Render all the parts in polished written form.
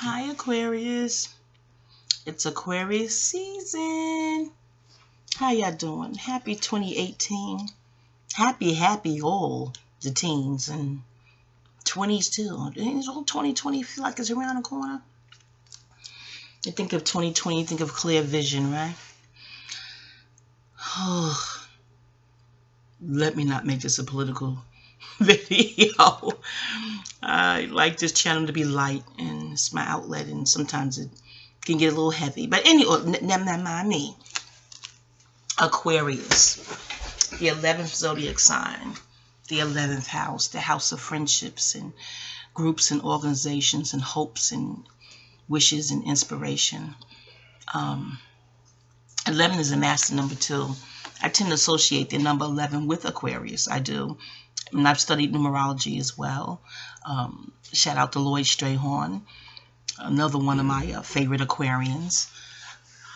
Hi Aquarius, it's Aquarius season. How y'all doing? Happy 2018. Happy all the teens and 20s too. It's all 2020 feel like it's around the corner. You think of 2020, you think of clear vision, right? Oh, let me not make this a political video. I like this channel to be light, and it's my outlet, and sometimes it can get a little heavy. But anyway, never mind me. Aquarius, the 11th zodiac sign, the 11th house, the house of friendships and groups and organizations and hopes and wishes and inspiration. 11 is a master number 2. I tend to associate the number 11 with Aquarius. I do. And I've studied numerology as well. Shout out to Lloyd Strayhorn, another one of my favorite Aquarians.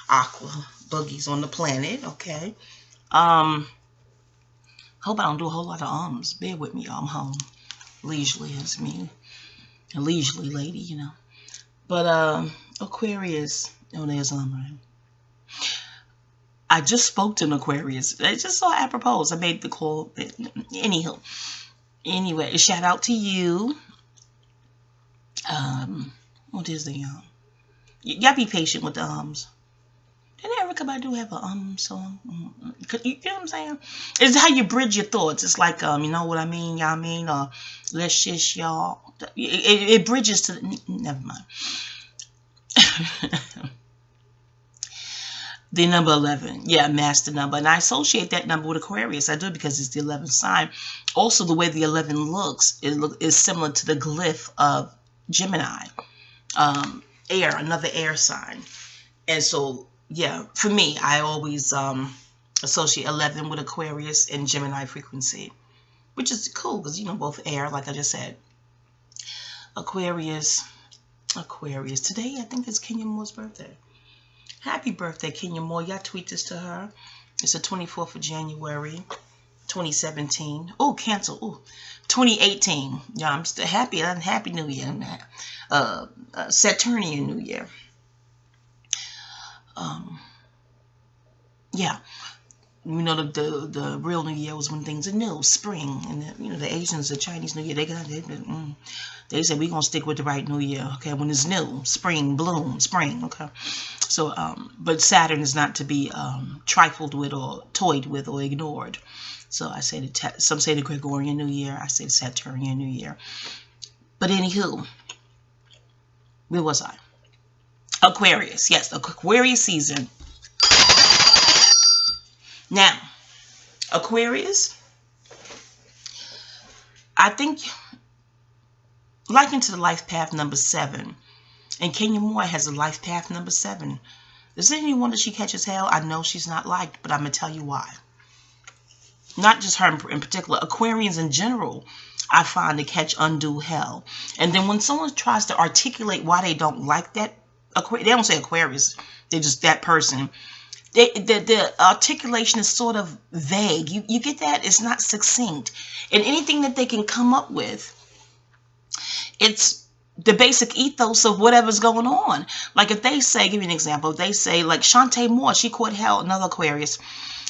Aqua boogies on the planet, okay. Hope I don't do a whole lot of ums. Bear with me, y'all. I'm home. Leisurely is me. A leisurely lady, you know. But Aquarius, oh, there's right. I just spoke to an Aquarius. I just saw apropos. I made the call. Anywho. Anyway, shout out to you. What is the you gotta be patient with the ums. Did Erica Badu have a song? You know what I'm saying? It's how you bridge your thoughts. It's like you know what I mean? Y'all mean? Let's just y'all. It bridges to the, never mind. The number 11, yeah, master number, and I associate that number with Aquarius. I do because it's the 11th sign. Also, the way the 11 looks, is similar to the glyph of Gemini, air, another air sign. And so, yeah, for me, I always associate 11 with Aquarius and Gemini frequency, which is cool because, you know, both air, like I just said. Aquarius. Today, I think it's Kenya Moore's birthday. Happy birthday, Kenya Moore. Y'all tweet this to her. It's the 24th of January, 2017. Oh, cancel. Oh, 2018. Yeah, I'm still happy. Happy New Year. Saturnian New Year. Yeah. You know, the real New Year was when things are new, spring, and you know the Asians, the Chinese New Year, they say we're gonna stick with the right New Year, okay? When it's new, spring, bloom, spring, okay. So, but Saturn is not to be trifled with or toyed with or ignored. So I say some say the Gregorian New Year, I say the Saturnian New Year. But anywho, where was I? Aquarius, yes, the Aquarius season. Now, Aquarius, I think, likened to the life path number 7, and Kenya Moore has a life path number 7. Is there any wonder she catches hell? I know she's not liked, but I'm going to tell you why. Not just her in particular, Aquarians in general, I find to catch undue hell. And then when someone tries to articulate why they don't like that, they don't say Aquarius, they're just that person. The articulation is sort of vague. You get that? It's not succinct. And anything that they can come up with, it's the basic ethos of whatever's going on. Like if they say, give you an example, if they say like Shantae Moore, she caught hell, another Aquarius,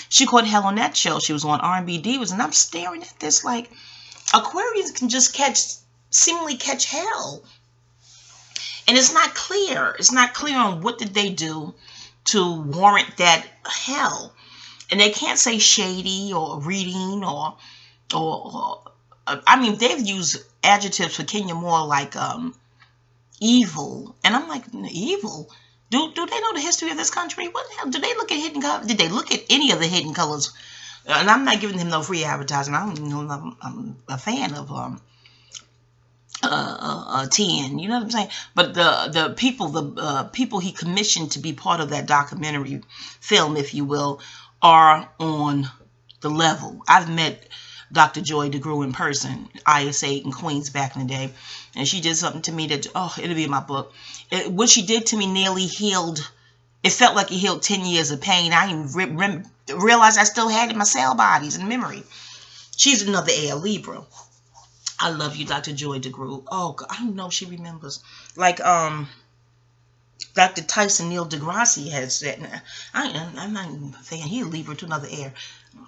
she caught hell on that show. She was on R&B Divas, and I'm staring at this like Aquarians can just seemingly catch hell. And it's not clear. It's not clear on what did they do to warrant that hell. And they can't say shady or reading or I mean, they've used adjectives for Kenya Moore like evil. And I'm like, evil? Do they know the history of this country? What the hell? Do they look at hidden colors? Did they look at any of the hidden colors? And I'm not giving him no free advertising. I'm a fan of 10, you know what I'm saying? But the people he commissioned to be part of that documentary film, if you will, are on the level. I've met Dr. Joy DeGruy in person, ISA in Queens back in the day, and she did something to me that, oh, it'll be in my book. What she did to me nearly healed. It felt like it healed 10 years of pain. I didn't realize I still had it in my cell bodies and memory. She's another air Libra. I love you, Dr. Joy DeGruy. Oh, God, I don't know if she remembers. Like, Dr. Tyson Neil deGrasse has said, I'm not even a fan. He's a Libra to another air.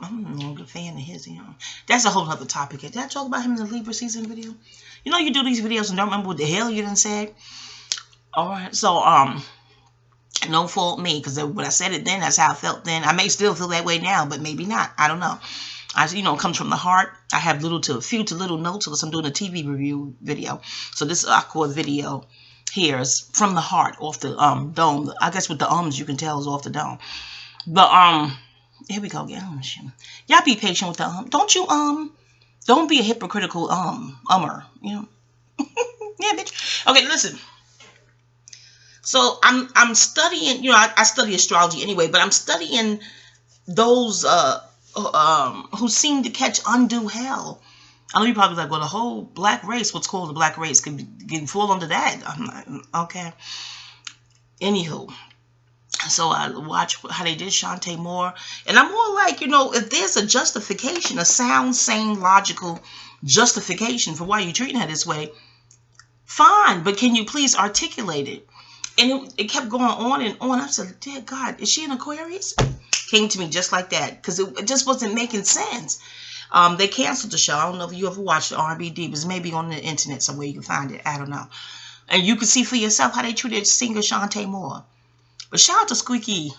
I'm not a fan of his, That's a whole other topic. Did I talk about him in the Libra season video? You do these videos and don't remember what the hell you done said? Alright, so, no fault me, because when I said it then, that's how I felt then. I may still feel that way now, but maybe not. I don't know. It comes from the heart. I have few to little notes because I'm doing a TV review video. So this Aqua video here is from the heart, off the dome. I guess with the ums you can tell is off the dome. But here we go again. Y'all be patient with the don't be a hypocritical ummer, Yeah, bitch. Okay, listen. So I'm studying, I study astrology anyway, but I'm studying those who seem to catch undue hell. I know you're probably like, well, the whole black race, what's called the black race, could fall under that. I'm like, okay. Anywho, so I watch how they did Shantae Moore, and I'm more like, if there's a justification, a sound, sane, logical justification for why you're treating her this way, fine, but can you please articulate it? And it kept going on and on. I said, dear God, is she an Aquarius? Came to me just like that, because it just wasn't making sense. They canceled the show. I don't know if you ever watched the R&B Divas. Maybe on the internet somewhere you can find it. I don't know. And you can see for yourself how they treated singer Shantae Moore. But shout out to Squeaky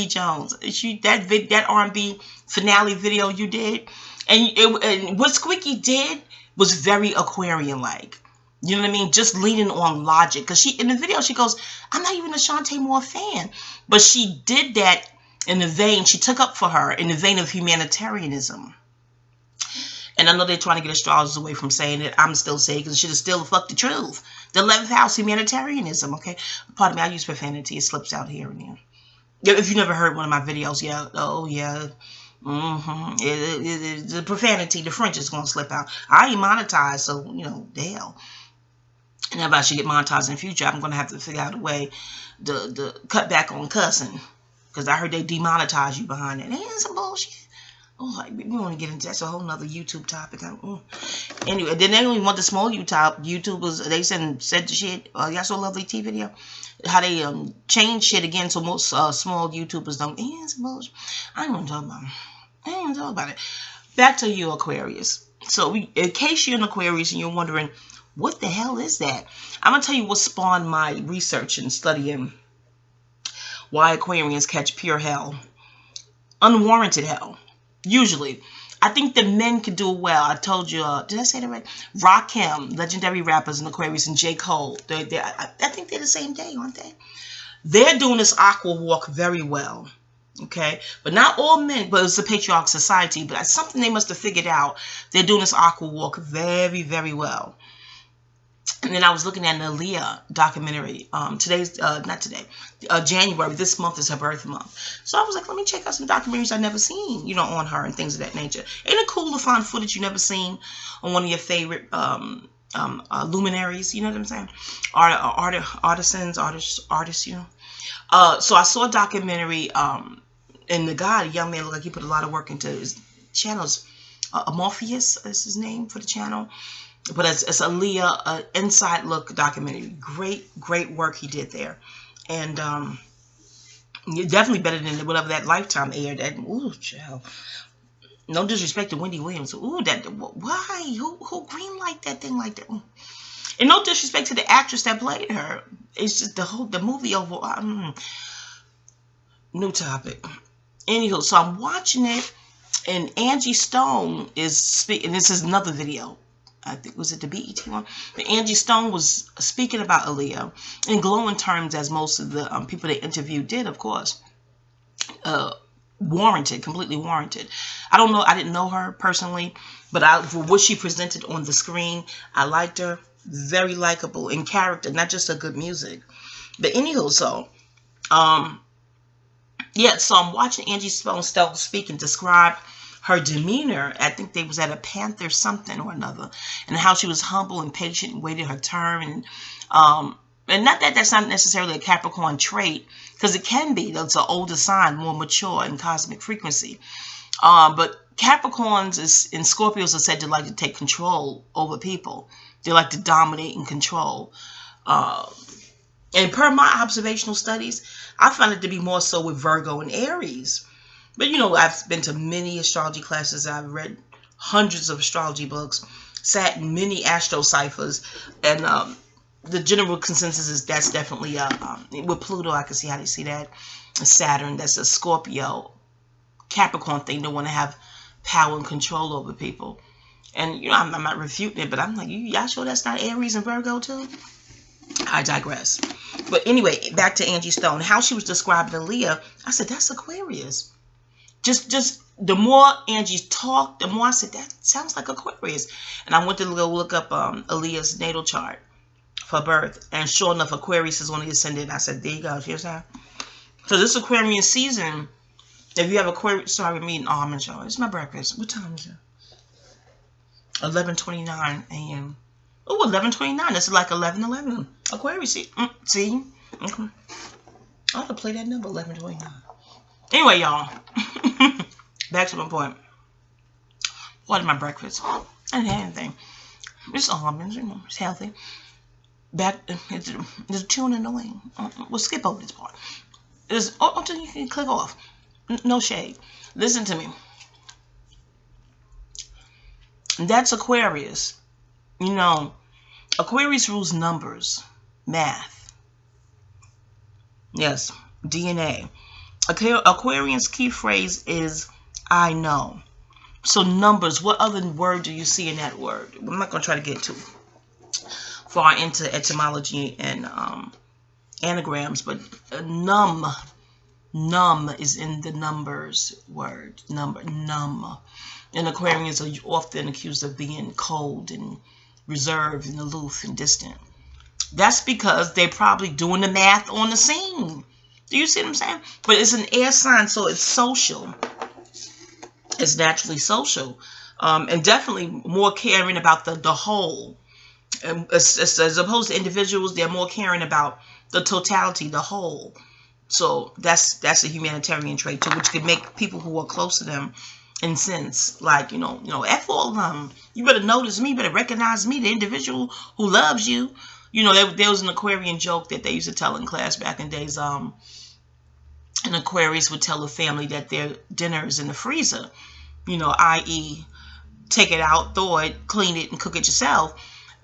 Jones. That R&B finale video you did. And what Squeaky did was very Aquarian-like. You know what I mean? Just leaning on logic. Because in the video, she goes, I'm not even a Shantae Moore fan. But she did that in the vein, she took up for her in the vein of humanitarianism. And I know they're trying to get astrologers away from saying it. I'm still saying because it should have still fucked the truth. The 11th house, humanitarianism, okay? Pardon me, I use profanity. It slips out here and there. If you never heard one of my videos, the profanity, the French is going to slip out. I ain't monetized, so, the hell. And if I should get monetized in the future, I'm going to have to figure out a way to cut back on cussing. Because I heard they demonetize you behind it. Ain't some bullshit. Oh, we want to get into that's a whole nother YouTube topic. Anyway, then they only want the small YouTubers. They said the shit. Y'all saw Lovely T video. How they change shit again so most small YouTubers don't. Ain't some bullshit. I ain't gonna talk about it. I ain't gonna talk about it. Back to you, Aquarius. So in case you're an Aquarius and you're wondering, what the hell is that? I'm gonna tell you what spawned my research and studying why Aquarians catch pure hell. Unwarranted hell. Usually. I think the men could do it well. I told you, did I say that right? Rakim, legendary rappers in Aquarius, and J. Cole. I think they're the same day, aren't they? They're doing this aqua walk very well. Okay? But not all men, but it's a patriarchal society. But that's something they must have figured out. They're doing this aqua walk very, very well. And then I was looking at an Aaliyah documentary. January. This month is her birth month. So I was like, let me check out some documentaries I've never seen, on her and things of that nature. Ain't it cool to find footage you never seen on one of your favorite luminaries? You know what I'm saying? Artists, So I saw a documentary, and the guy, the young man, looked like he put a lot of work into his channels. Morpheus is his name for the channel. But it's Aaliyah, inside look documentary. Great work he did there. And definitely better than whatever that Lifetime aired. Ooh, child. No disrespect to Wendy Williams. Ooh, why? Who greenlight that thing like that? And no disrespect to the actress that played her. It's just the movie overall. New topic. Anywho, so I'm watching it, and Angie Stone is speaking. This is another video. I think, was it the BET one? But Angie Stone was speaking about Aaliyah in glowing terms, as most of the people they interviewed did, of course. Warranted, completely warranted. I don't know, I didn't know her personally, but for what she presented on the screen, I liked her. Very likable in character, not just her good music. But anywho, so I'm watching Angie Stone speak and describe her demeanor. I think they was at a Panther something or another, and how she was humble and patient and waited her turn, and not that that's not necessarily a Capricorn trait, because it can be. That's an older sign, more mature in cosmic frequency. But Capricorns and Scorpios are said to like to take control over people. They like to dominate and control. And per my observational studies, I found it to be more so with Virgo and Aries. But, you know, I've been to many astrology classes. I've read hundreds of astrology books, sat in many astro ciphers, and the general consensus is that's definitely with Pluto. I can see how they see that. Saturn, that's a Scorpio, Capricorn thing. They want to have power and control over people. And, you know, I'm not refuting it, but I'm like, y'all sure that's not Aries and Virgo too? I digress. But anyway, back to Angie Stone. How she was describing Aaliyah, I said, that's Aquarius. Just the more Angie talked, the more I said, that sounds like Aquarius. And I went to go look up Aaliyah's natal chart for birth. And sure enough, Aquarius is on the ascendant. I said, there you go. Here's how. So this Aquarian season, if you have Aquarius, sorry, I'm eating almond joy. It's my breakfast. What time is it? 11:29 a.m. Oh, 11:29. This is like 11:11. Aquarius. See? Okay. I ought to play that number, 11:29. Anyway, y'all. Back to my point. What is my breakfast? I didn't have anything. It's almonds, you know, it's healthy. Back, there's tune annoying. We'll skip over this part. Until you can click off. No shade. Listen to me. That's Aquarius. You know, Aquarius rules numbers, math. Yes, DNA. Aquarian's key phrase is, I know. So numbers, what other word do you see in that word? I'm not going to try to get too far into etymology and anagrams, but numb is in the numbers word. Numb. And Aquarians are often accused of being cold and reserved and aloof and distant. That's because they're probably doing the math on the scene. Do you see what I'm saying? But it's an air sign, so it's social. It's naturally social. And definitely more caring about the whole. As opposed to individuals, they're more caring about the totality, the whole. So that's a humanitarian trait too, which could make people who are close to them incense, like, you know, F all of them. You better notice me, you better recognize me, the individual who loves you. You know, there was an Aquarian joke that they used to tell in class back in days. An Aquarius would tell a family that their dinner is in the freezer, you know, i.e. take it out, thaw it, clean it, and cook it yourself,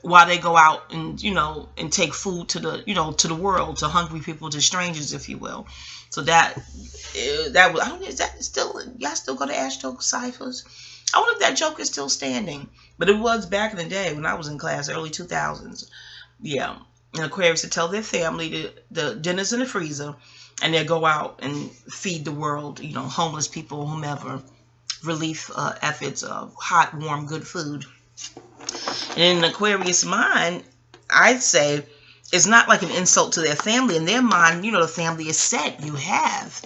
while they go out and, you know, and take food to the, you know, to the world, to hungry people, to strangers, if you will. So that was, I don't know, is that still, y'all still go to Astro Ciphers? I wonder if that joke is still standing. But it was back in the day when I was in class, early 2000s. Yeah. And Aquarius would tell their family the dinner's in the freezer, and they'll go out and feed the world, you know, homeless people, whomever, relief efforts of hot, warm, good food. And in an Aquarius mind, I'd say it's not like an insult to their family. In their mind, you know, the family is set. You have,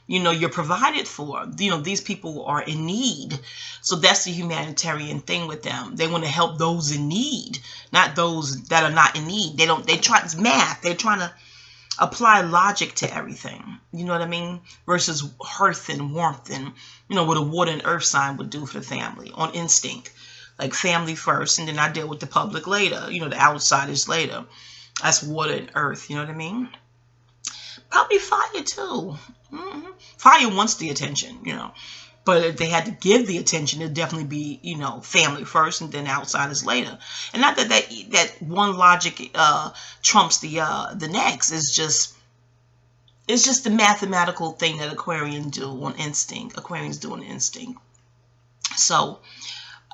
you know, you're provided for. You know, these people are in need. So that's the humanitarian thing with them. They want to help those in need, not those that are not in need. They try, it's math. They're trying to apply logic to everything. You know what I mean? Versus hearth and warmth and, you know, what a water and earth sign would do for the family on instinct. Like family first, and then I deal with the public later. You know, the outsiders later. That's water and earth. You know what I mean? Probably fire too. Fire wants the attention, you know. But if they had to give the attention, it'd definitely be, you know, family first and then outsiders later. And not that one logic trumps the next. It's just the mathematical thing that Aquarians do on instinct. Aquarians do on instinct. So,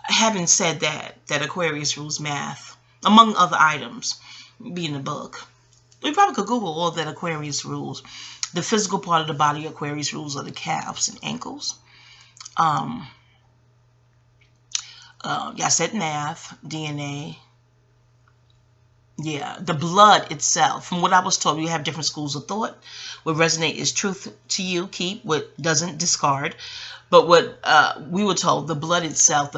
having said that Aquarius rules math, among other items, be in the book. We probably could Google all that Aquarius rules. The physical part of the body Aquarius rules are the calves and ankles. I said math, DNA. Yeah, the blood itself. From what I was told, you have different schools of thought. What resonate is truth to you, keep. What doesn't, discard. But what we were told, the blood itself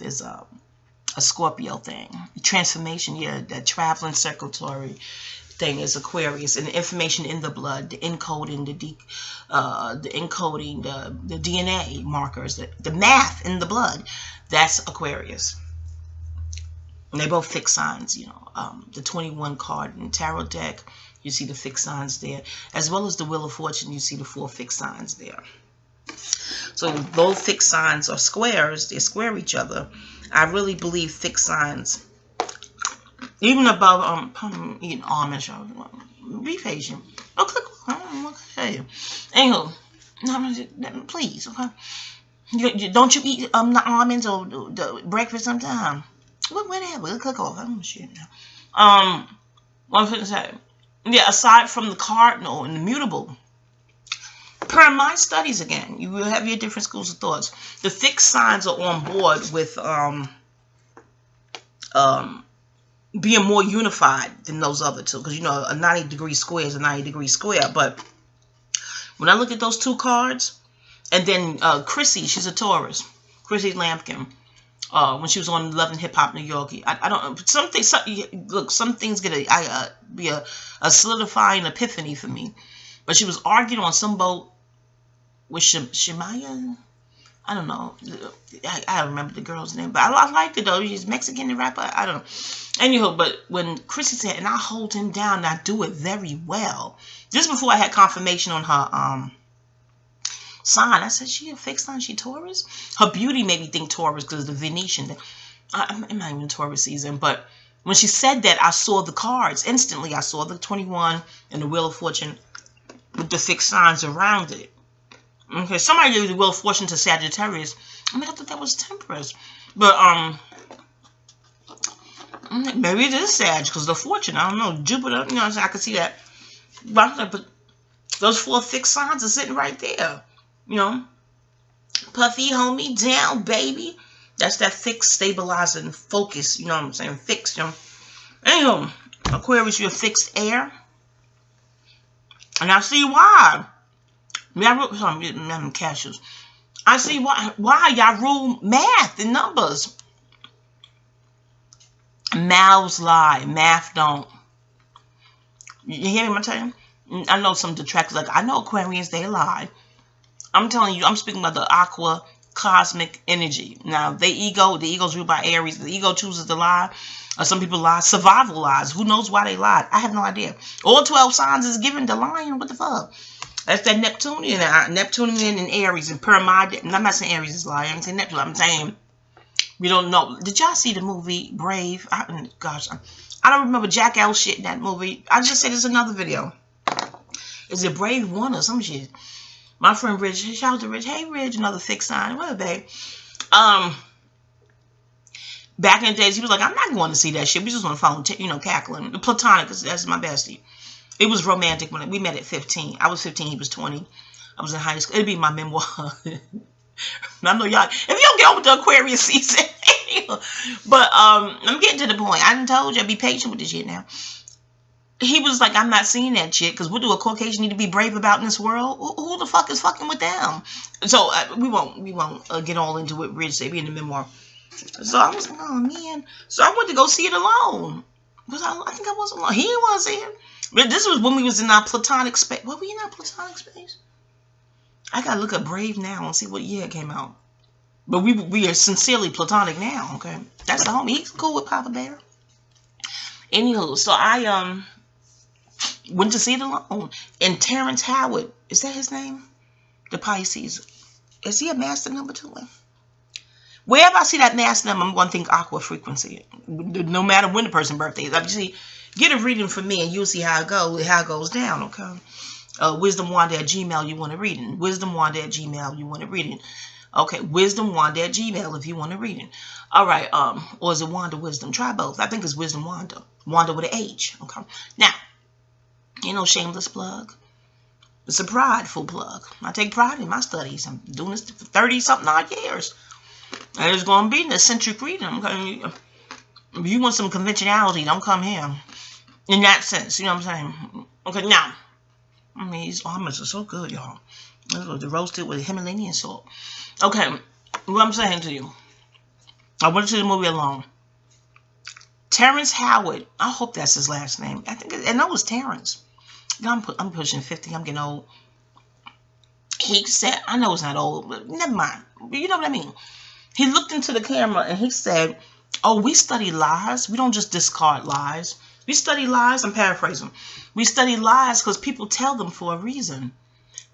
is a Scorpio thing. Transformation, yeah, that traveling circulatory thing is Aquarius, and the information in the blood, the encoding, the DNA markers, the math in the blood, that's Aquarius. And they both fixed signs, you know. The 21 card in tarot deck, you see the fixed signs there. As well as the Wheel of Fortune, you see the 4 fixed signs there. So both fixed signs are squares. They square each other. I really believe fixed signs, even above, I'm eating almonds. Be patient. Okay, okay. Anywho, no, please, okay. Don't you eat the almonds or the breakfast sometime? Whatever, it'll cook off. I'm shit now. What was I gonna say? Yeah, aside from the cardinal and the mutable, per my studies again, you will have your different schools of thoughts. The fixed signs are on board with being more unified than those other two, because you know a 90-degree square is a 90-degree square. But when I look at those 2 cards, and then Chrissy, she's a Taurus, Chrissy Lampkin, when she was on Love and Hip Hop New York, I don't look, some things get be a solidifying epiphany for me. But she was arguing on some boat with Shemaya. I don't know. I don't remember the girl's name, but I liked it though. She's Mexican and rapper. I don't know. Anyhow, but when Chrissy said, and I hold him down, and I do it very well. Just before I had confirmation on her sign, I said, she a fixed sign? She Taurus? Her beauty made me think Taurus because of the Venetian. I'm not even Taurus season, but when she said that, I saw the cards. Instantly, I saw the 21 and the Wheel of Fortune with the fixed signs around it. Okay, somebody gave the Wheel of Fortune to Sagittarius. I mean, I thought that was Temperance. But, maybe it is Sag, because the Fortune, I don't know, Jupiter, you know what I'm saying? I can see that. But those 4 fixed signs are sitting right there. You know? Puffy, hold me down, baby. That's that fixed, stabilizing focus, you know what I'm saying? Fixed, you know? Anyway, Aquarius, you're fixed air. And I see why. I wrote some cashews. I see why y'all rule math and numbers. Mouths lie, math don't. You hear me? I'm telling you. I know some detractors like I know Aquarians, they lie. I'm telling you, I'm speaking about the aqua cosmic energy. Now, the ego's ruled by Aries. The ego chooses to lie. Some people lie. Survival lies. Who knows why they lied? I have no idea. All 12 signs is given to lying. What the fuck? That's that Neptunian and Aries. And per my, I'm not saying Aries is lying. I'm saying Neptune. I'm saying we don't know. Did y'all see the movie Brave? Gosh, I don't remember Jack L shit in that movie. I just said it's another video. Is it Brave 1 or some shit? My friend Rich, shout out to Rich. Hey Rich, another fixed sign. What, babe? Back in the days, he was like, I'm not going to see that shit. We just want to phone, you know, cackling. Platonic, that's my bestie. It was romantic when we met at 15. I was 15, he was 20. I was in high school. It'd be my memoir. I know y'all, if you don't get over the Aquarius season. But I'm getting to the point. I done told you, be patient with this shit now. He was like, I'm not seeing that shit, because what do a Caucasian need to be brave about in this world? Who the fuck is fucking with them? So we won't get all into what Rich said, be in the memoir. So I was like, oh man. So I went to go see it alone. Because I think I was alone. He was here. But this was when we was in our platonic space. Were we in our platonic space? I gotta look up Brave now and see what year it came out. But we are sincerely platonic now, okay? That's the homie. He's cool with Papa Bear. Anywho, so I went to see it alone. And Terrence Howard, is that his name? The Pisces. Is he a master number 2? Wherever I see that master number, I'm going to think aqua frequency. No matter when the person's birthday is. Obviously, get a reading from me and you'll see how it goes down, okay? WisdomWanda@gmail, you want a reading. WisdomWanda@gmail, you want a reading. Okay, WisdomWanda@gmail if you want a reading. All right, or is it Wanda Wisdom? Try both. I think it's Wisdom Wanda. Wanda with an H, okay? Now, you know, shameless plug. It's a prideful plug. I take pride in my studies. I'm doing this for 30-something odd years. And it's going to be an eccentric reading. Okay? If you want some conventionality, don't come here. In that sense, you know what I'm saying? Okay, now, I mean, these almonds are so good, y'all. They're roasted with Himalayan salt. Okay, what I'm saying to you. I went to the movie alone. Terrence Howard. I hope that's his last name. I think, and that was Terrence. I'm pushing 50. I'm getting old. He said, I know it's not old, but never mind. You know what I mean? He looked into the camera and he said, Oh, we study lies. We don't just discard lies. We study lies. I'm paraphrasing. We study lies because people tell them for a reason.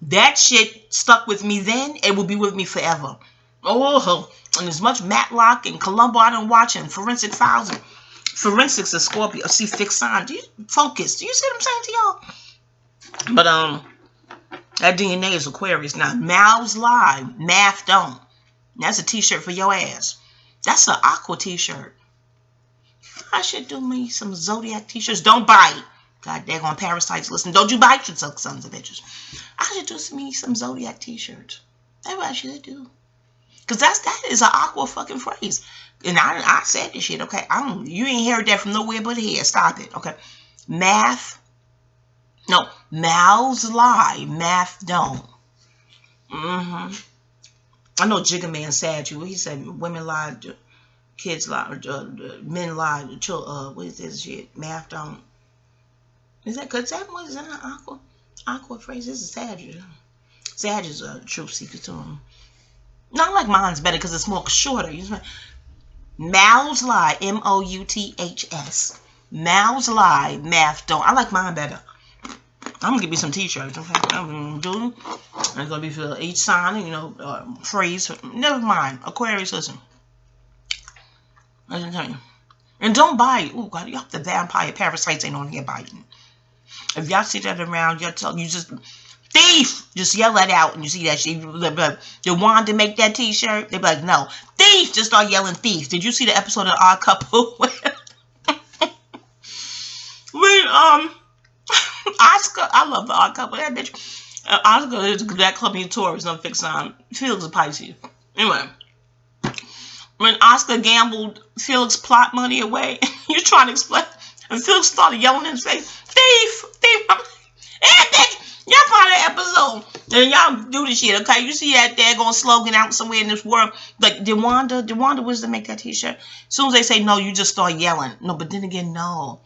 That shit stuck with me then. It will be with me forever. Oh, and as much Matlock and Columbo I done watch and Forensic Files. And forensics is Scorpio. See, fixed sign. Focus. Do you see what I'm saying to y'all? But that DNA is Aquarius. Now, mouths lie, math don't. That's a t-shirt for your ass. That's an aqua t-shirt. I should do me some zodiac t-shirts. Don't bite. God daggone parasites. Listen, don't you bite, you sons of bitches. I should do me some zodiac t-shirts. That's what I should do. Because that is an aqua fucking phrase. And I said this shit, okay? You ain't heard that from nowhere but here. Stop it, okay? Math. No, mouths lie, math don't. I know Jigga Man sad you. He said women lie, kids lie, men lie, what is this shit? Math don't. Is that because that was an aqua phrase? This is Sag. Sag is a truth seeker to him. Not like mine's better because it's more shorter. Mouths lie, M-O-U-T-H-S. Mouths lie, math don't. I like mine better. I'm gonna give you some t-shirts, okay? I'm doing. It's gonna be for each sign, phrase. Never mind. Aquarius, listen. Listen to you. And don't bite. Oh God, y'all the vampire parasites ain't on here biting. If y'all see that around, you just thief. Just yell that out, and you see that shit. You want to make that t-shirt? They be like, no, thief. Just start yelling thief. Did you see the episode of Odd Couple? Oscar, I love the Odd Couple. That bitch. Oscar is that clubby Taurus, no fixed sign. Felix is Pisces. Anyway, when Oscar gambled Felix plot money away, you're trying to explain, and Felix started yelling in his face, thief, thief. Hey, bitch, y'all find that episode, and y'all do this shit, okay? You see that daggone slogan out somewhere in this world, like, did Wanda Wisdom make that t-shirt? As soon as they say no, you just start yelling. No, but then again, no.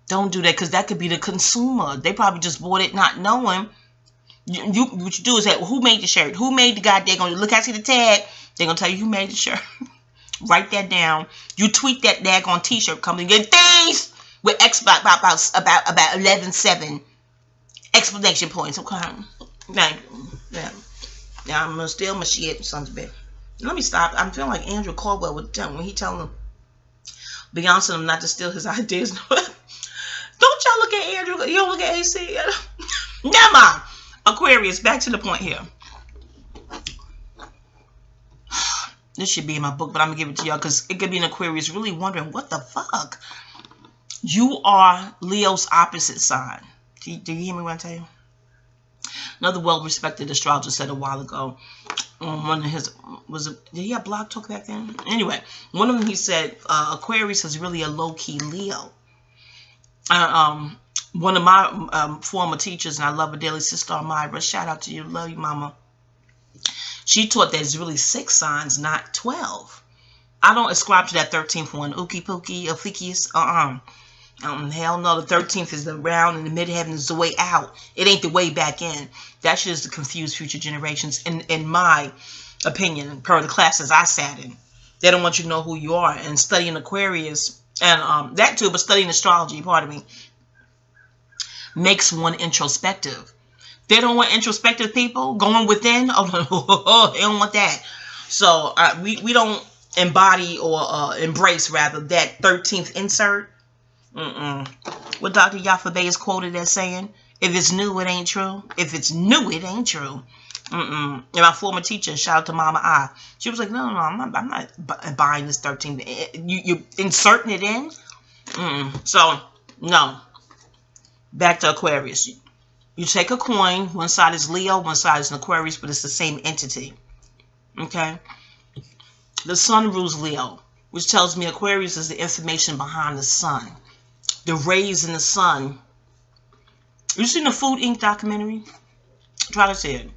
Don't do that, because that could be the consumer. They probably just bought it not knowing. What you do is say, well, who made the shirt? Who made the goddamn? Look, I see the tag. They're going to tell you who made the shirt. Write that down. You tweet that daggone t-shirt company. Get things with about 11.7 explanation points. Okay. Thank you. Yeah. Now I'm going to steal my shit, sons of bitch. Let me stop. I'm feeling like Andrew Caldwell when he telling them, Beyonce them not to steal his ideas. Don't y'all look at Andrew? You don't look at AC? Never mind. Aquarius, back to the point here. This should be in my book, but I'm going to give it to y'all because it could be an Aquarius really wondering, what the fuck? You are Leo's opposite sign. Do you hear me when I tell you? Another well-respected astrologer said a while ago, one of his, did he have blog talk back then? Anyway, one of them, he said, Aquarius is really a low-key Leo. One of my former teachers, and I love her dearly, Sister Myra, shout out to you, love you, mama. She taught that it's really 6 signs, not 12. I don't ascribe to that 13th one, ookie pookie, Ophikius, hell no, the 13th is the round and the midheaven is the way out. It ain't the way back in. That shit is to confuse future generations, in my opinion, per the classes I sat in. They don't want you to know who you are. And studying Aquarius, and that too, but studying astrology, pardon me, makes one introspective. They don't want introspective people going within. Oh, they don't want that. So we don't embody or embrace, rather, that 13th insert. What Dr. Yafabe is quoted as saying, if it's new, it ain't true. If it's new, it ain't true. And my former teacher, shout out to Mama I, she was like, no, I'm not buying this 13th. You inserting it in? So, no. Back to Aquarius. You take a coin. One side is Leo, one side is an Aquarius, but it's the same entity. Okay? The sun rules Leo, which tells me Aquarius is the information behind the sun. The rays in the sun. You seen the Food Inc. documentary? Try to see it.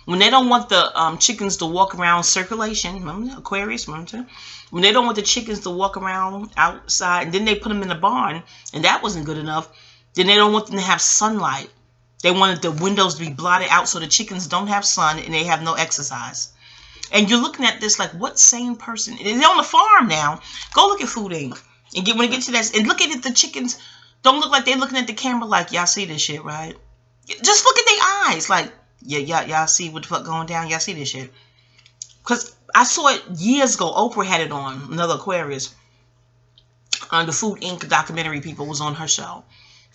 When they don't want the chickens to walk around circulation, remember Aquarius, remember? When they don't want the chickens to walk around outside, and then they put them in the barn, and that wasn't good enough, then they don't want them to have sunlight. They wanted the windows to be blotted out so the chickens don't have sun and they have no exercise. And you're looking at this like, what sane person? And they're on the farm now. Go look at Food Inc. And when it gets to that, and look at it, the chickens don't look like they're looking at the camera like, y'all see this shit, right? Just look at their eyes like, yeah, y'all see what the fuck going down? Y'all see this shit? Because I saw it years ago. Oprah had it on, another Aquarius. The Food Inc. documentary people was on her show.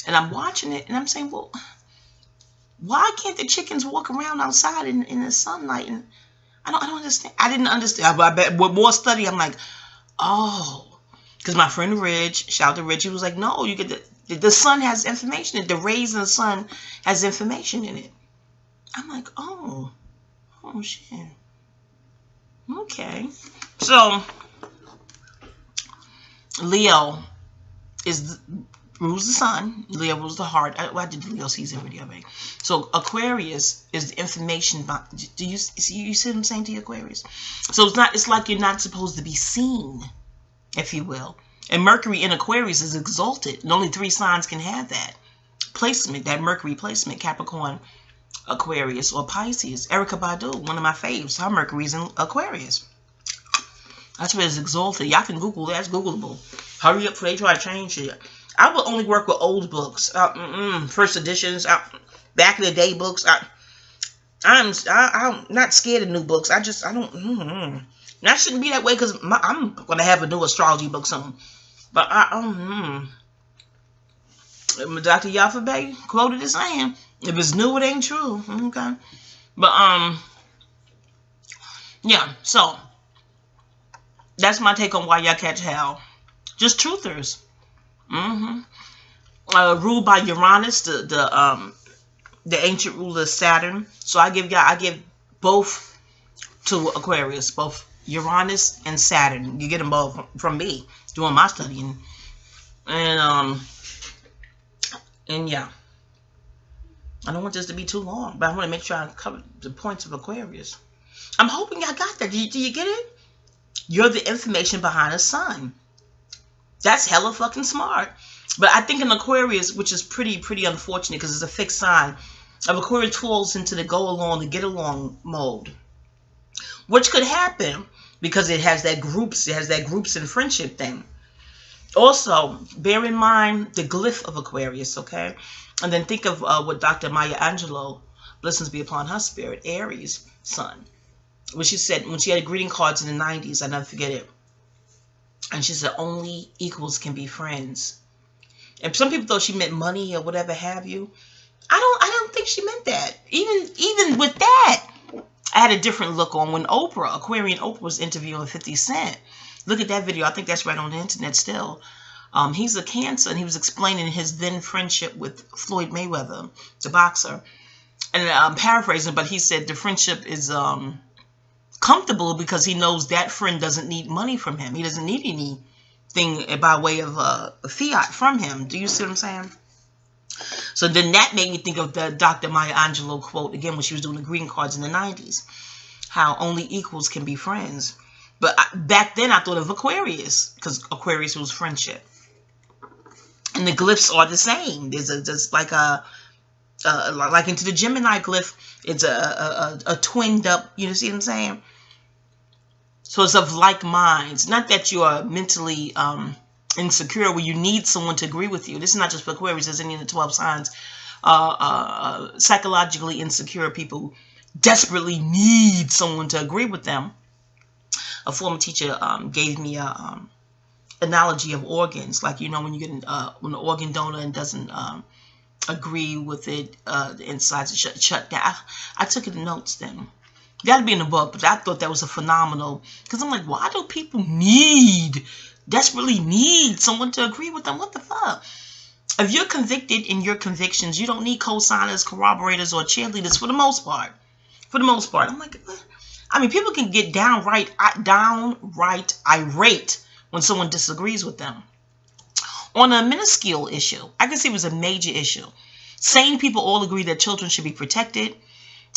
And I'm watching it, and I'm saying, well, why can't the chickens walk around outside in the sunlight? And I don't understand. I didn't understand. I bet with more study, I'm like, oh, because my friend Rich, shout out to Rich, he was like, no, you get the sun has information. The rays in the sun has information in it. I'm like, oh shit. Okay. So Leo rules the sun. Leo rules the heart. I did the Leo season video already. So Aquarius is the information. Do you see what I'm saying to you, Aquarius? So it's like you're not supposed to be seen, if you will. And Mercury in Aquarius is exalted. And only 3 signs can have that placement, that Mercury placement: Capricorn, Aquarius, or Pisces. Erykah Badu, one of my faves, her Mercury's in Aquarius. That's where it's exalted. Y'all can Google that. That's Googleable. Hurry up before they try to change it. I will only work with old books, first editions, back in the day books. I'm not scared of new books. I don't. And I shouldn't be that way because I'm gonna have a new astrology book soon. But Dr. Yafabe quoted as saying, if it's new, it ain't true. Okay. But yeah. So that's my take on why y'all catch hell. Just truthers. Ruled by Uranus, the ancient ruler Saturn. So I give both to Aquarius, both Uranus and Saturn. You get them both from me doing my studying, and yeah. I don't want this to be too long, but I want to make sure I cover the points of Aquarius. I'm hoping y'all got that. Do you get it? You're the information behind the sun. That's hella fucking smart. But I think in Aquarius, which is pretty unfortunate because it's a fixed sign, of Aquarius falls into the go along, the get along mode, which could happen because it has that groups and friendship thing. Also, bear in mind the glyph of Aquarius, okay? And then think of what Dr. Maya Angelou, blessings be upon her spirit, Aries sun, what she said when she had greeting cards in the 90s. I never forget it. And she said, only equals can be friends. And some people thought she meant money or whatever have you. I don't think she meant that. Even with that, I had a different look on when Aquarian Oprah was interviewing 50 Cent. Look at that video. I think that's right on the internet still. He's a Cancer, and he was explaining his then friendship with Floyd Mayweather, the boxer. And I'm paraphrasing, but he said the friendship is comfortable because he knows that friend doesn't need money from him. He doesn't need anything by way of fiat from him. Do you see what I'm saying? So then that made me think of the Dr. Maya Angelou quote again when she was doing the greeting cards in the 90s. How only equals can be friends. But back then I thought of Aquarius because Aquarius was friendship. And the glyphs are the same. There's like into the Gemini glyph, it's a twinned up, you see what I'm saying? So it's of like minds. Not that you are mentally insecure where you need someone to agree with you. This is not just for Aquarius, as any of the 12 signs. Psychologically insecure people desperately need someone to agree with them. A former teacher gave me a analogy of organs, like, you know, when you get when the organ donor and doesn't agree with it, the insides shut down. I took it in notes then. Got to be in the book, but I thought that was a phenomenal, because I'm like, why do people desperately need someone to agree with them? What the fuck? If you're convicted in your convictions, you don't need co-signers, corroborators, or cheerleaders for the most part. For the most part. I'm like, I mean, people can get downright irate when someone disagrees with them. On a minuscule issue, I can see it was a major issue. Sane people all agree that children should be protected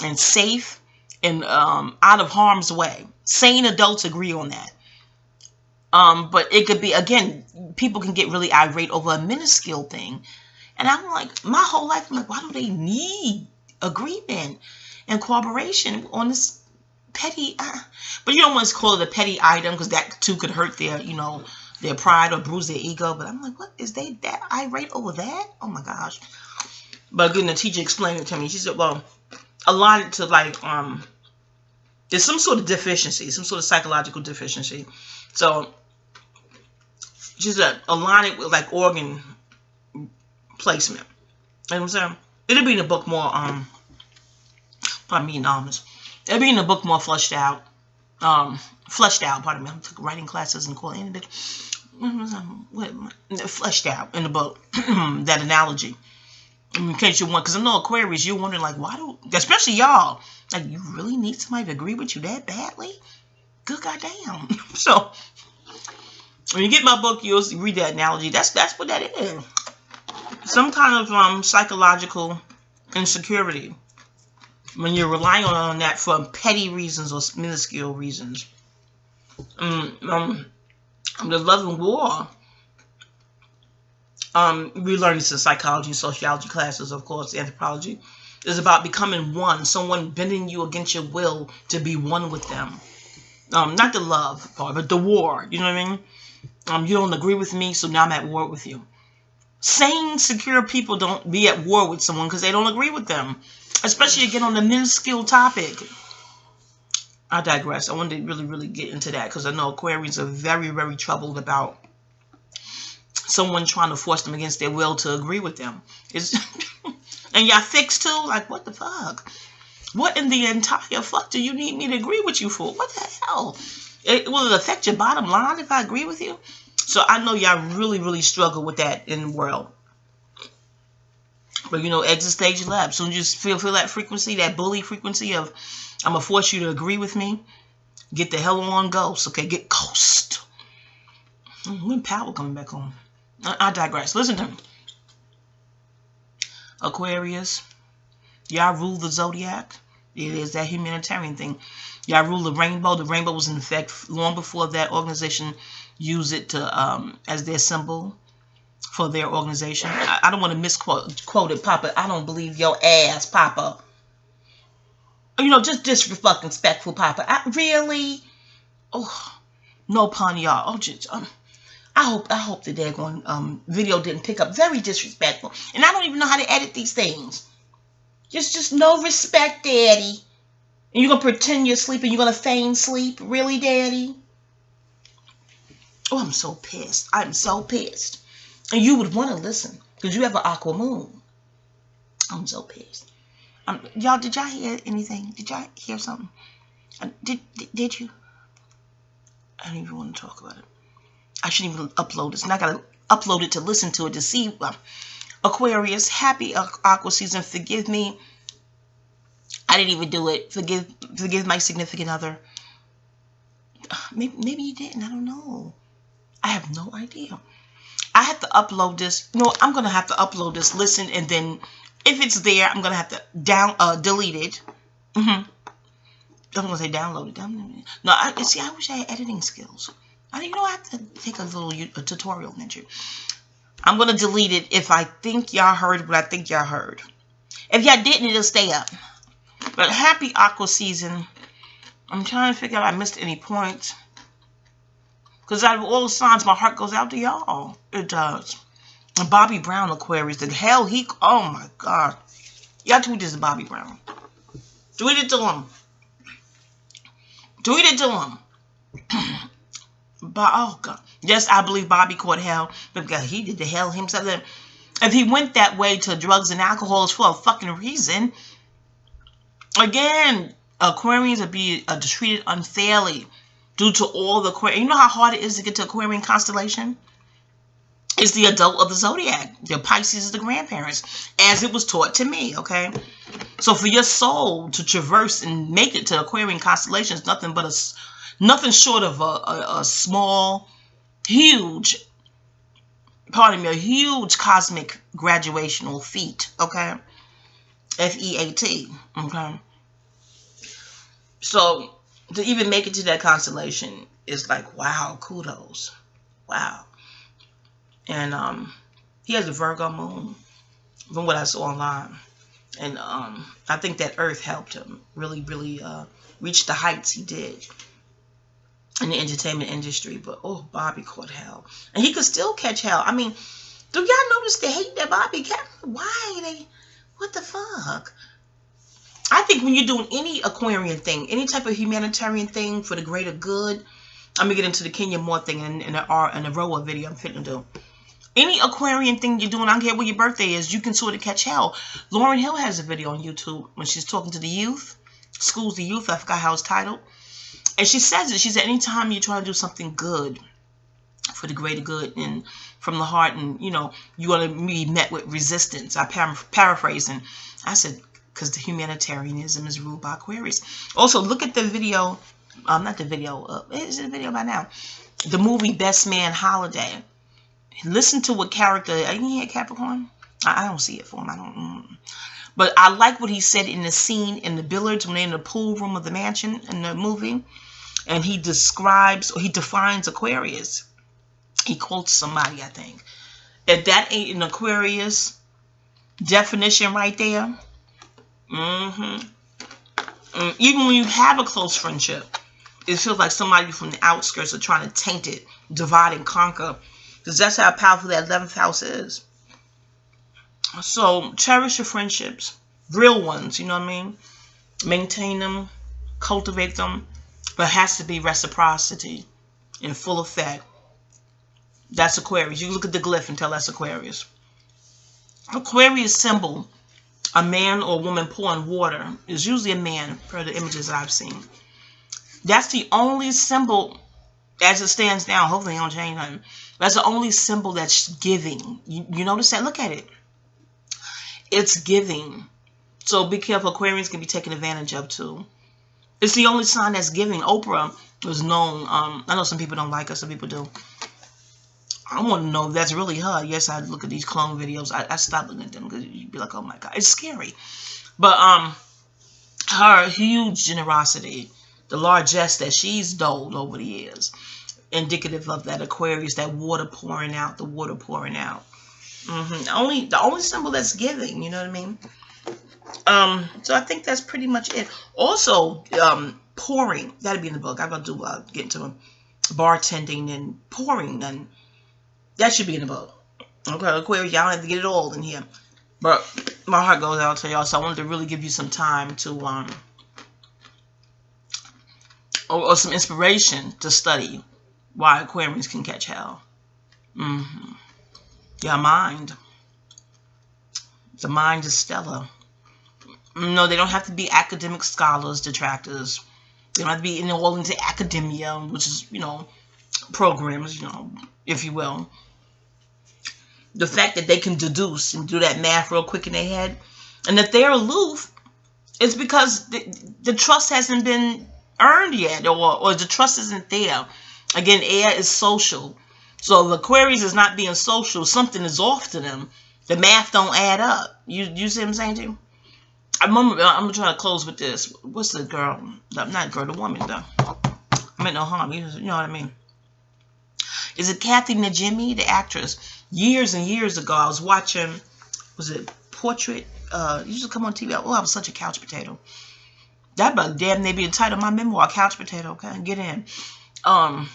and safe and out of harm's way. Sane adults agree on that. But it could be, again, people can get really irate over a minuscule thing. And I'm like, my whole life, I'm like, why do they need agreement and cooperation on this petty, but you don't want to call it a petty item because that too could hurt their, you know, their pride or bruise their ego. But I'm like, what is they that irate over that? Oh my gosh. But again, the teacher explained it to me. She said, well, align it to like, there's some sort of deficiency, some sort of psychological deficiency. So she said, align it with like organ placement. You know what I'm saying? It'll be in the book more, pardon me, it'll be in the book more fleshed out, pardon me. I took writing classes and calling it fleshed out in the book, that analogy. In case you want, because I know Aquarius, you're wondering like, why do, especially y'all, like, you really need somebody to agree with you that badly? Good goddamn. So when you get my book, you'll read that analogy. That's what that is. Some kind of psychological insecurity when you're relying on that for petty reasons or minuscule reasons. The love and war. We learn this in psychology, sociology classes, of course, anthropology, is about becoming one, someone bending you against your will to be one with them. Not the love part, but the war, you know what I mean? You don't agree with me, so now I'm at war with you. Sane, secure people don't be at war with someone because they don't agree with them, especially again on the minuscule topic. I digress. I wanted to really get into that because I know Aquarians are very troubled about someone trying to force them against their will to agree with them. And y'all fixed too? Like, what the fuck? What in the entire fuck do you need me to agree with you for? What the hell? Will it affect your bottom line if I agree with you? So I know y'all really struggle with that in the world. But you know, exit stage left. So you just feel that frequency, that bully frequency of, I'm going to force you to agree with me. Get the hell on ghost. Okay, get ghost. When Power coming back home? I digress. Listen to me. Aquarius, y'all rule the zodiac. It is that humanitarian thing. Y'all rule the rainbow. The rainbow was in effect long before that organization used it to as their symbol for their organization. I don't want to misquote it, Papa. I don't believe your ass, Papa. You know, just disrespectful, Papa. Really? Oh, no pun, y'all. Oh, just I hope the daggone video didn't pick up. Very disrespectful. And I don't even know how to edit these things. Just no respect, Daddy. And you're going to pretend you're sleeping. You're going to feign sleep. Really, Daddy? Oh, I'm so pissed. I'm so pissed. And you would want to listen. Because you have an aqua moon. I'm so pissed. Y'all, did y'all hear anything? Did y'all hear something? Did you? I don't even want to talk about it. I shouldn't even upload this. And I got to upload it to listen to it to see. Aquarius, happy aqua season. Forgive me. I didn't even do it. Forgive my significant other. Maybe you didn't. I don't know. I have no idea. I have to upload this. No, I'm going to have to upload this, listen, and then if it's there, I'm going to have to delete it. I'm going to say download it. No, I wish I had editing skills. I have to take a little tutorial, Ninja. I'm going to delete it if I think y'all heard what I think y'all heard. If y'all didn't, it'll stay up. But happy aqua season. I'm trying to figure out if I missed any points. Because out of all the signs, my heart goes out to y'all. It does. And Bobby Brown, Aquarius, the hell oh my God. Y'all tweet this to Bobby Brown. Tweet it to him. Tweet it to him. Oh God. Yes, I believe Bobby caught hell. Because he did the hell himself. If he went that way to drugs and alcohol, it's for a fucking reason. Again, Aquarians are being treated unfairly due to all the Aquarian. You know how hard it is to get to Aquarian constellation? It's the adult of the zodiac. Your Pisces is the grandparents, as it was taught to me, okay? So for your soul to traverse and make it to Aquarian constellation is nothing short of a small, huge, a huge cosmic graduational feat, okay? F-E-A-T, okay? So to even make it to that constellation is like, wow, kudos. Wow. And he has a Virgo moon from what I saw online. And I think that Earth helped him really reach the heights he did in the entertainment industry. But, oh, Bobby caught hell. And he could still catch hell. I mean, do y'all notice the hate that Bobby got? Why they, what the fuck? I think when you're doing any Aquarian thing, any type of humanitarian thing for the greater good, I'm going to get into the Kenya Moore thing in the Roa video I'm fitting to do. Any Aquarian thing you're doing, I don't care what your birthday is, you can sort of catch hell. Lauryn Hill has a video on YouTube when she's talking to the youth, schools the youth, I forgot how it's titled. And she says it, she said, anytime you're trying to do something good for the greater good and from the heart, and, you know, you're going to be met with resistance. I paraphrasing. I said, because the humanitarianism is ruled by Aquarius. Also, look at the video, not the video, is it a video by now? The movie Best Man Holiday. Listen to what character, are you here, Capricorn? I don't see it for him, I don't, But I like what he said in the scene in the billiards when they're in the pool room of the mansion in the movie. And he describes, or he defines Aquarius. He quotes somebody, I think. If that ain't an Aquarius definition right there, even when you have a close friendship, it feels like somebody from the outskirts are trying to taint it, divide and conquer. Because that's how powerful that 11th house is. So cherish your friendships. Real ones, you know what I mean? Maintain them, cultivate them. But it has to be reciprocity in full effect. That's Aquarius. You look at the glyph and tell that's Aquarius. Aquarius symbol, a man or woman pouring water, is usually a man, per the images that I've seen. That's the only symbol, as it stands now, hopefully it don't change nothing. That's the only symbol that's giving. You notice that? Look at it. It's giving. So be careful. Aquarians can be taken advantage of too. It's the only sign that's giving. Oprah was known. I know some people don't like her. Some people do. I want to know if that's really her. Yes, I look at these clone videos. I stopped looking at them because you'd be like, oh my God, it's scary. But her huge generosity, the largesse that she's doled over the years, indicative of that Aquarius, that water pouring out, the water pouring out. The only symbol that's giving, you know what I mean? So I think that's pretty much it. Also, pouring, that'd be in the book. I'm going to get into bartending and pouring, and that should be in the book. Okay, Aquarius, y'all have to get it all in here. But my heart goes out to y'all, so I wanted to really give you some time to, or some inspiration to study why Aquarians can catch hell. Your mind. The mind is stellar. No, they don't have to be academic scholars, detractors. They don't have to be all into academia, which is, you know, programs, you know, if you will. The fact that they can deduce and do that math real quick in their head, and that they're aloof, is because the trust hasn't been earned yet, or the trust isn't there. Again, air is social. So if Aquarius is not being social, something is off to them. The math don't add up. You see what I'm saying to you? I remember, I'm going to try to close with this. What's the girl? Not girl, the woman, though. I meant no harm. You know what I mean? Is it Kathy Najimy, the actress? Years and years ago, I was watching, was it Portrait? Used to come on TV. Oh, I was such a couch potato. That about damn near be the title of my memoir, Couch Potato. Okay, get in. I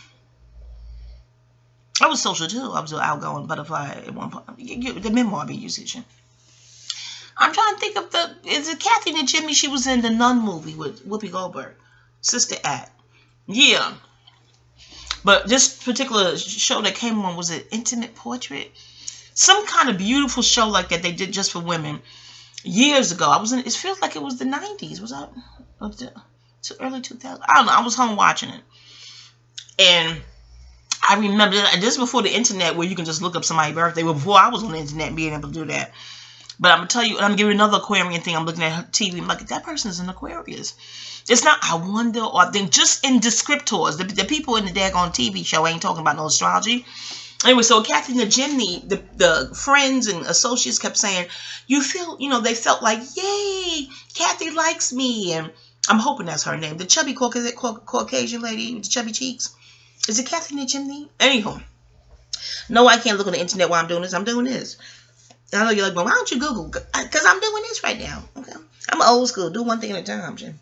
was social too. I was an outgoing butterfly at one point. The memoir be usage. I'm trying to think of is it Kathy Najimy? She was in the Nun movie with Whoopi Goldberg. Sister Act. Yeah. But this particular show that came on, was it Intimate Portrait? Some kind of beautiful show like that they did just for women years ago. It feels like it was the 90s. Was that early 2000s? I don't know. I was home watching it. And I remember, this is before the internet where you can just look up somebody's birthday. Well, before I was on the internet being able to do that. But I'm going to tell you, I'm going to give you another Aquarian thing. I'm looking at TV. I'm like, that person's an Aquarius. It's not, I wonder, or I think just in descriptors. The people in the daggone TV show ain't talking about no astrology. Anyway, so Kathy Najimy, the friends and associates kept saying, you feel, you know, they felt like, yay, Kathy likes me. And I'm hoping that's her name. The chubby Caucasian lady with the chubby cheeks. Is it Kathy Najimy? Anywho. No, I can't look on the internet while I'm doing this. I'm doing this. I know you're like, well, why don't you Google? Because I'm doing this right now. Okay. I'm old school. Do one thing at a time, Jim.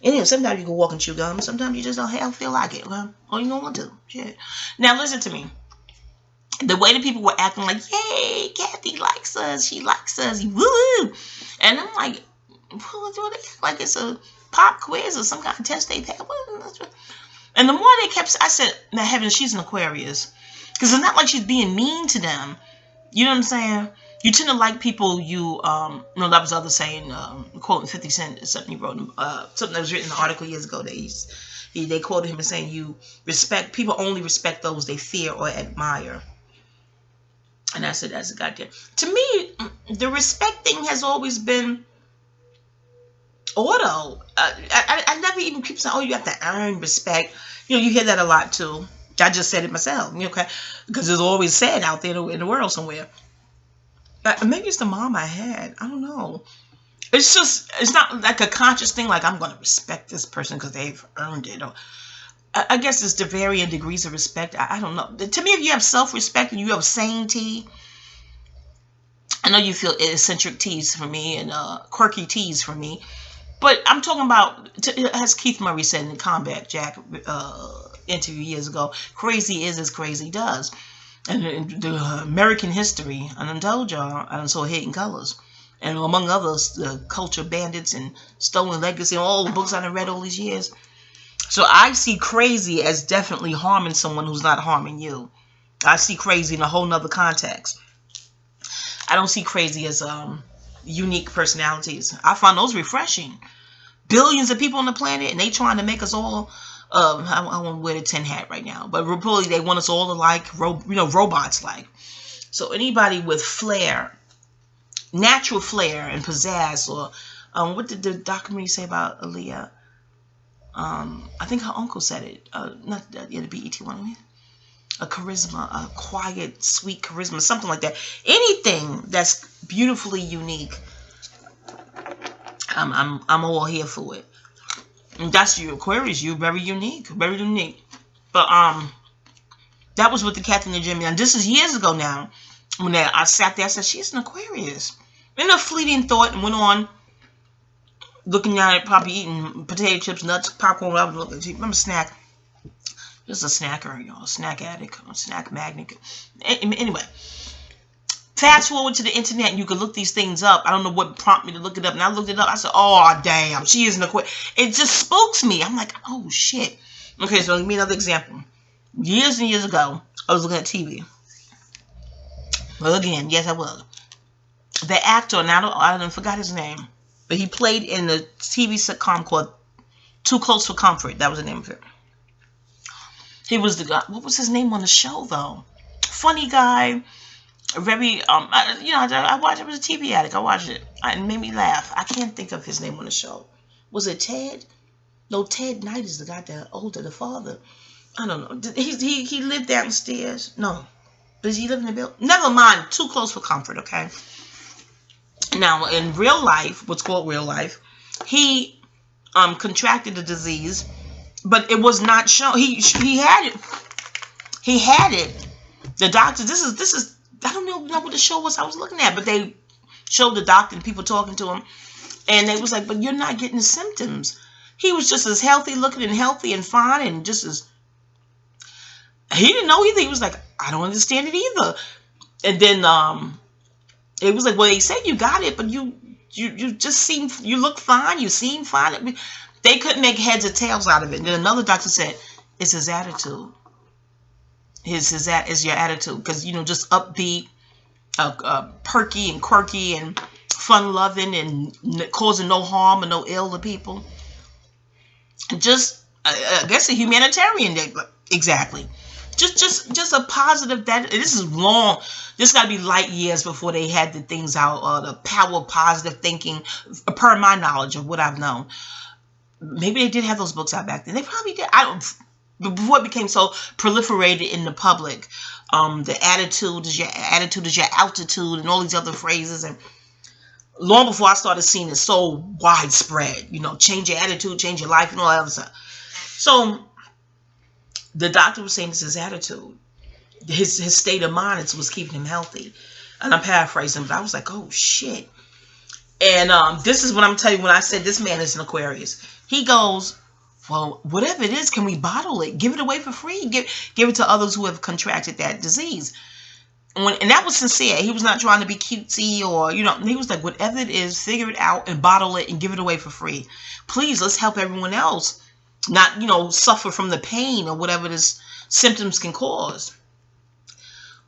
And sometimes you can walk and chew gum. Sometimes you just don't feel like it. Well, or you don't want to. Shit. Now listen to me. The way the people were acting like, yay, Kathy likes us. She likes us. Woo! And I'm like, what do they act like it's a pop quiz or some kind of test they have? And the more they kept, I said, now heavens, she's an Aquarius. Because it's not like she's being mean to them. You know what I'm saying? You tend to like people you, that was other saying, quoting 50 Cent, something he wrote, something that was written in an article years ago. They quoted him as saying, people only respect those they fear or admire. And I said, that's a goddamn. To me, the respect thing has always been auto. I never even, people say, oh, you have to earn respect. You hear that a lot too. I just said it myself, okay? Because it's always said out there in the world somewhere. Maybe it's the mom I had. I don't know. It's not like a conscious thing, like I'm going to respect this person because they've earned it. Or, I guess it's the varying degrees of respect. I don't know. To me, if you have self-respect and you have sanity, I know you feel eccentric teas for me and quirky teas for me, but I'm talking about, as Keith Murray said in the Combat Jack interview years ago, crazy is as crazy does. And the American history, I done told y'all, I done saw Hidden Colors. And among others, the Culture Bandits and Stolen Legacy, and all the books I done read all these years. So I see crazy as definitely harming someone who's not harming you. I see crazy in a whole nother context. I don't see crazy as unique personalities. I find those refreshing. Billions of people on the planet, and they trying to make us all, I want to wear the tin hat right now, but really they want us all to like, robots like. So anybody with flair, natural flair and pizzazz, or what did the documentary say about Aaliyah? I think her uncle said it. Not the BET one. A charisma, a quiet, sweet charisma, something like that. Anything that's beautifully unique, I'm all here for it. And that's you, Aquarius. You're very unique, very unique. But that was with the Kathy and the Jimmy. And this is years ago now. When I sat there, I said, she's an Aquarius. In a fleeting thought, and went on looking at it, probably eating potato chips, nuts, popcorn, whatever. Remember snack? Just a snacker, a snack addict, a snack magnet. Anyway, fast forward to the internet, and you can look these things up. I don't know what prompted me to look it up, and I looked it up. I said, "Oh damn, she is an Aquarius." It just spooks me. I'm like, "Oh shit." Okay, so let me another example. Years and years ago, I was looking at TV. Well, again, yes, I was. The actor, now I forgot his name, but he played in the TV sitcom called Too Close for Comfort. That was the name of it. He was the guy. What was his name on the show, though? Funny guy. Very, I watched it. Was a TV addict. I watched it. It made me laugh. I can't think of his name on the show. Was it Ted? No, Ted Knight is the guy that older, the father. I don't know. He lived downstairs. No. Does he live in the building? Never mind. Too Close for Comfort, okay? Now, in real life, what's called real life, he contracted the disease, but it was not shown. He had it. He had it. The doctor, this is I don't know what the show was I was looking at, but they showed the doctor and people talking to him, and they was like, but you're not getting the symptoms. He was just as healthy looking and healthy and fine and just as, he didn't know either. He was like, I don't understand it either. And then it was like, well, they said you got it, but you just seem, you look fine, you seem fine. They couldn't make heads or tails out of it. And then another doctor said, it's his attitude. Is your attitude, because just upbeat, perky and quirky and fun loving and causing no harm or no ill to people. Just I guess a humanitarian, exactly. Just a positive. That this is long. This got to be light years before they had the things out. The power of positive thinking, per my knowledge of what I've known. Maybe they did have those books out back then. They probably did. I don't. Before it became so proliferated in the public, the attitude is your altitude, and all these other phrases, and long before I started seeing it so widespread, change your attitude, change your life, and all that other stuff. So the doctor was saying it's his attitude, his state of mind was keeping him healthy, and I'm paraphrasing, but I was like, oh shit. And this is what I'm telling you when I said this man is an Aquarius. He goes, well, whatever it is, can we bottle it? Give it away for free. Give it to others who have contracted that disease. And that was sincere. He was not trying to be cutesy or, you know, he was like, whatever it is, figure it out and bottle it and give it away for free. Please, let's help everyone else not, you know, suffer from the pain or whatever this symptoms can cause.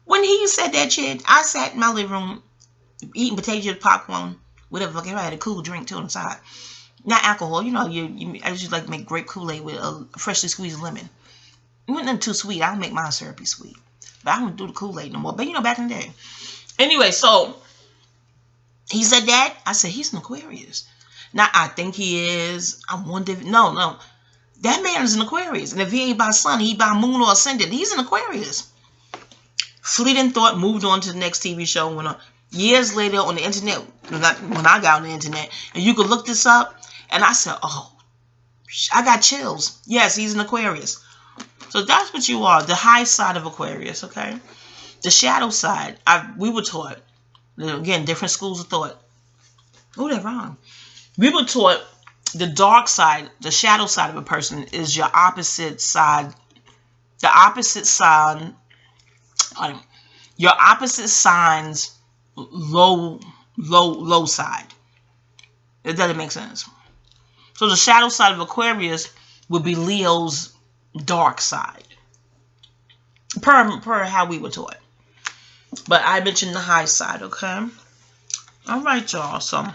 When he said that shit, I sat in my living room eating potato chips, popcorn, whatever. I had a cool drink too on the side. Not alcohol, you know, I usually like to make grape Kool-Aid with a freshly squeezed lemon. It wasn't too sweet. I don't make mine syrupy sweet. But I don't do the Kool-Aid no more. But, you know, back in the day. Anyway, so he said that. I said, he's an Aquarius. Now, I think he is. I wonder if... No. That man is an Aquarius. And if he ain't by sun, he by moon or ascendant. He's an Aquarius. Fleeting thought, moved on to the next TV show. Went on. Years later on the internet, when I got on the internet, and you could look this up, and I said, oh, I got chills. Yes, he's an Aquarius. So that's what you are, the high side of Aquarius, okay? The shadow side, we were taught, again, different schools of thought. Oh, they're wrong. We were taught the dark side, the shadow side of a person is your opposite side. The opposite side, your opposite sign's low side. It doesn't make sense. So the shadow side of Aquarius would be Leo's dark side, per how we were taught. But I mentioned the high side, okay? All right, y'all. So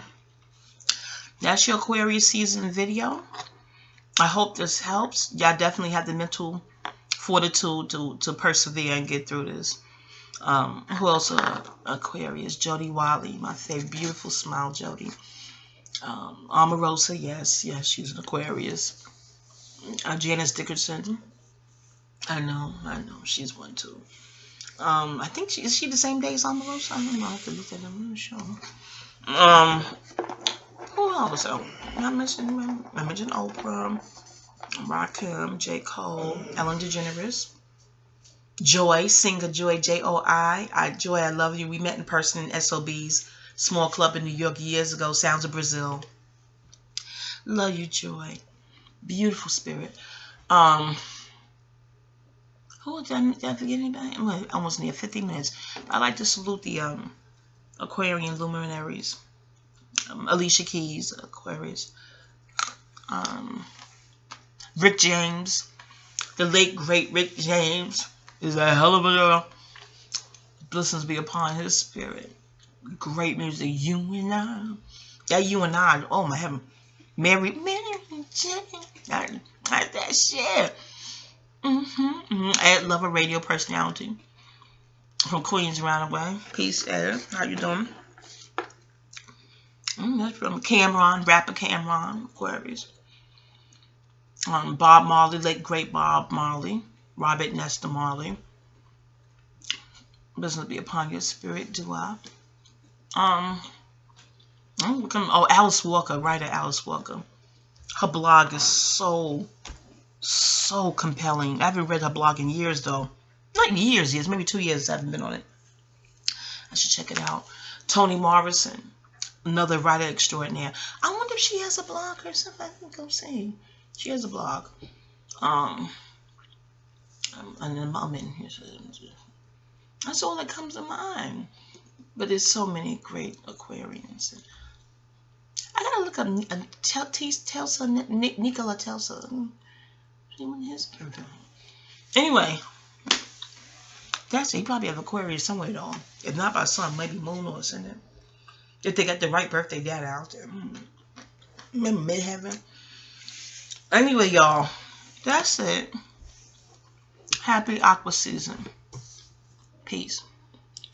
that's your Aquarius season video. I hope this helps. Y'all definitely have the mental fortitude to persevere and get through this. Who else? Aquarius, Jody Wiley, my favorite, beautiful smile, Jody. Omarosa, yes, she's an Aquarius. Janice Dickerson. I know, she's one too. I think is she the same day as Omarosa? I don't know. I have to look at them. I'm not sure. Who else? I mentioned Oprah, Rakim, J. Cole, Ellen DeGeneres, Joy, singer Joy, J-O-I. Joy, I love you. We met in person in SOB's small club in New York years ago. Sounds of Brazil. Love you, Joy. Beautiful spirit. Who did I forget anybody? I'm almost near 50 minutes. I like to salute the Aquarian luminaries. Alicia Keys, Aquarius. Rick James, the late great Rick James, is a hell of a girl. Blessings be upon his spirit. Great music. You and I. That You and I. Oh my heaven. Mary Jane. I like that shit. Ed Lover, radio personality from Queens Roundaway. Peace, Ed. How you doing? That's from Cameron, rapper Cameron, Aquarius. Bob Marley, late great Bob Marley. Robert Nesta Marley. Business be upon your spirit, do I? Alice Walker, writer Alice Walker. Her blog is so compelling. I haven't read her blog in years, though. Not years, maybe 2 years I haven't been on it. I should check it out. Toni Morrison, another writer extraordinaire. I wonder if she has a blog or something. I think I'll see. She has a blog. And then I'm in here. That's all that comes to mind. But there's so many great Aquarians. I gotta look up Nikola Tesla. Anyway, that's it. He probably have Aquarius somewhere though. If not by sun, maybe moon or ascendant. If they got the right birthday data out there. Remember midheaven. Anyway, y'all, that's it. Happy aqua season. Peace.